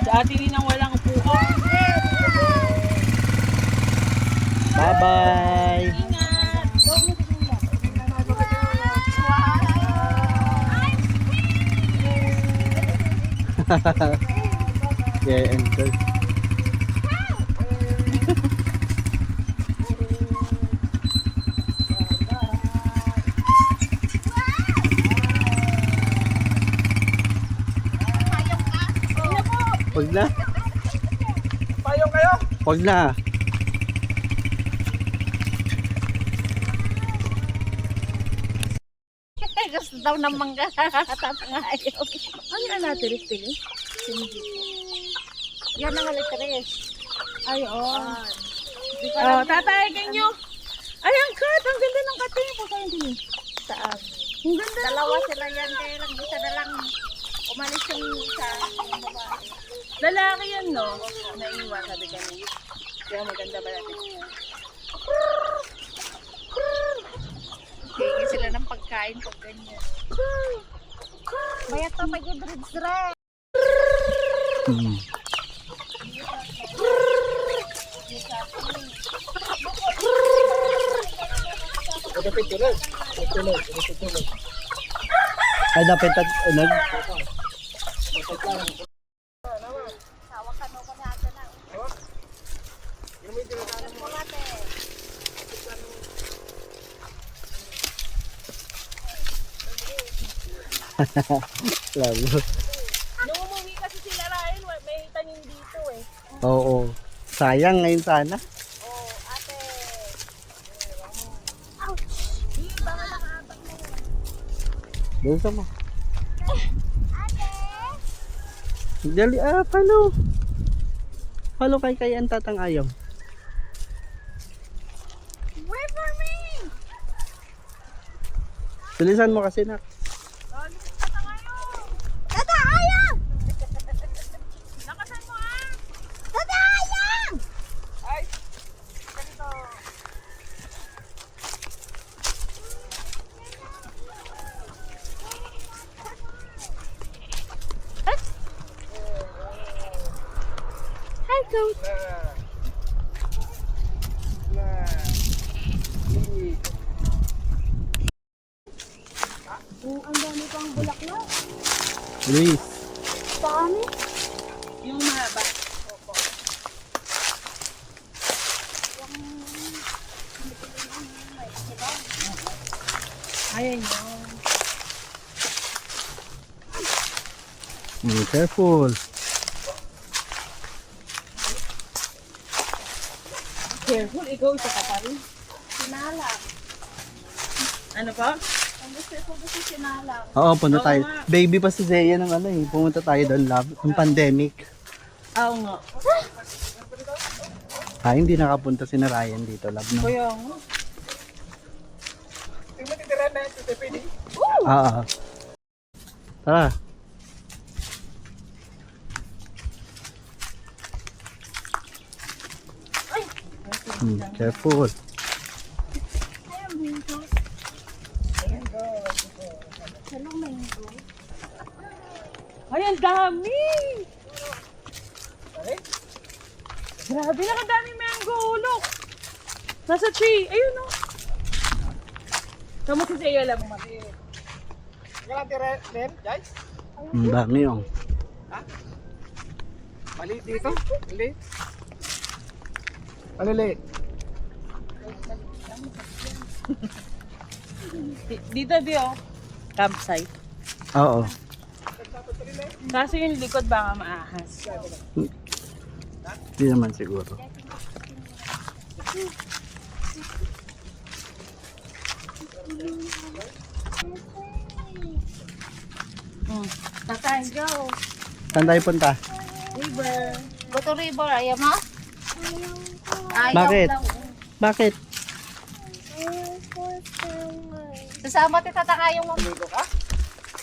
Sa atin din ang walang upuan. Bye-bye! Ingat! Yeah, enjoy. Wag na. Payong kayo? Wag na. Gusto daw ng mangga. Tatangayo. Ano na natin, Pili? Yan ang haliteres. Ay, oo. Di ko Oh, alam tatayagin nyo. Ay, ang cut. Ang ganda ng cutting po kayo din. saan. Ang ganda. Dalawa sila yan. Kaya lang isa na lang umalis yung isa. Yung babae. Lalaki yan, no? Naiwan, sabi kami. Kaya maganda ba natin? Hingi sila ng pagkain pag ganyan. Bayat pa pag-i-dreads-dreads. Hmm. Dapat tulog. Tulog. Ay, dapat ano? Lalo. Nung umuwi kasi sila Ryan, may tanim dito eh. Oo. Sayang ngayon sana. Oh, ate. Doon sa mo. Dali, follow. Follow kay ang tatang ayong. Wait for me! Tulisan mo kasi nak. Tata, ayaw! Lakasan mo ah! Tata, ayaw! Ay! Ganito. Hi, coach! Ang dami pang bulaklak. Luis. Paano? Yung mahaba. Ayan yun. Careful. Careful, ikaw isa ka pa rin. Sinalang. Ano pa? Ang gusto sinalang. Oo, punta tayo. nga. Baby pa si Zeya ng ano eh. Pumunta tayo doon, love. Yung pandemic. Oo nga. Hindi nakapunta si na Ryan dito, love. No? Kuya nga. Tingnan titira na ito, pwede. Ah. Tara. Careful. Hello, mango. Ay, ang dami! Grabe, nakadami mango. Look! Nasa tree. Ayun o. Kamu si Zaya lang mo. Wala tira din, guys. Ang dami yung. Maliit dito. Maliit. Maliit. Dito, Dio. Campsite. Oo. Kaso yung likod baka maahas. Hindi naman siguro. Tatay, go. Saan tayo punta? River. Go to river, ayaw mo? Ayaw Bakit? daw. Bakit? Sasama ti tatangayong mo.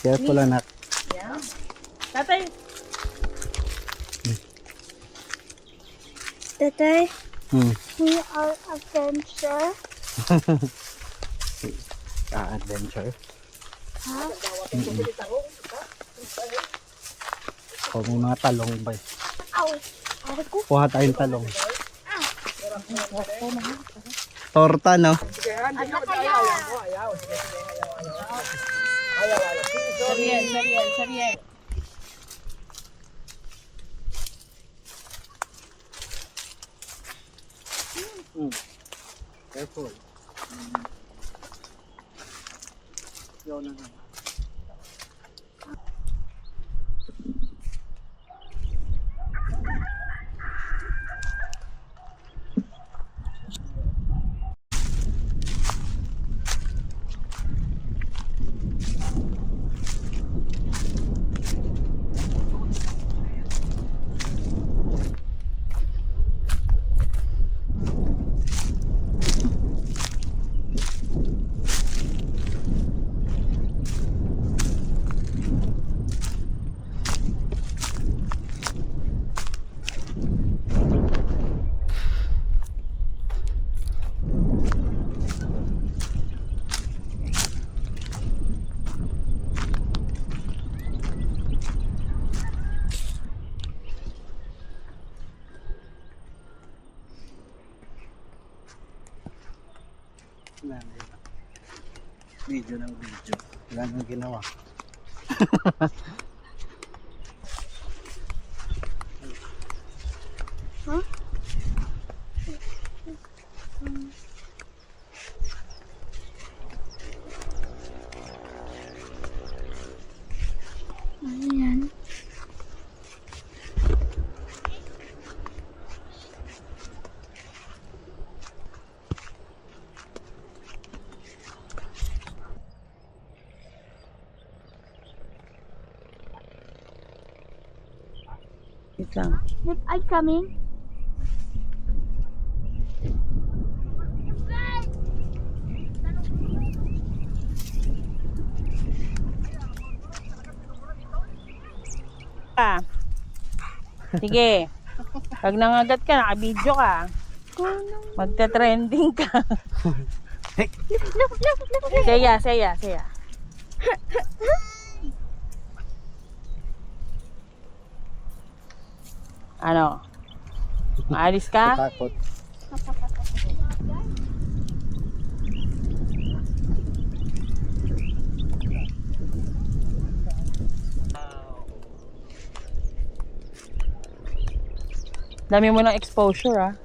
Careful anak. Tatay, Tatay, We are adventure. Adventure. Oh, may mga talong ba? Kuha tayong talong. Torta, no? Sarien. Careful. Yaw na nga. Video ng video. Wala nang ginawa. Ayan. Wait lang. Did I coming? Sige. Pag nangagat ka, naka-video ka. Magta-trending ka. Saya. Ano? Maalis ka? Takot. Dami mo ng exposure, ah.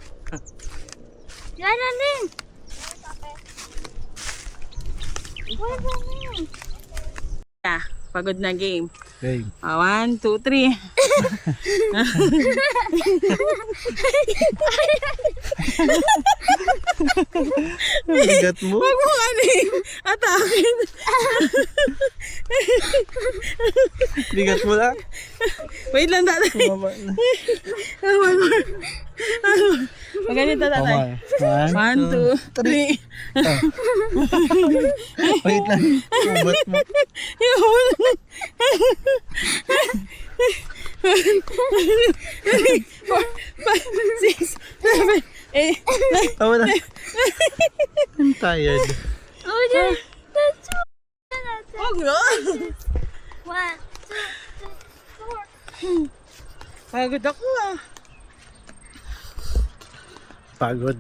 Yan na din. Wala na. Yeah, pagod na game. Okay. 1, 2, 3. Bigat mo. Huwag mo atakin. Bigat mo lang. Wait lang, tatay. Maganito, tatay. 1, 2, 3. Wait lang. Ubat mo. 6, 7, 8, 9. Tawa na. I'm tired. Oh, yeah. That's Huwag na. 1, 2, 3, 4. Pagod ako, ah. Pagod.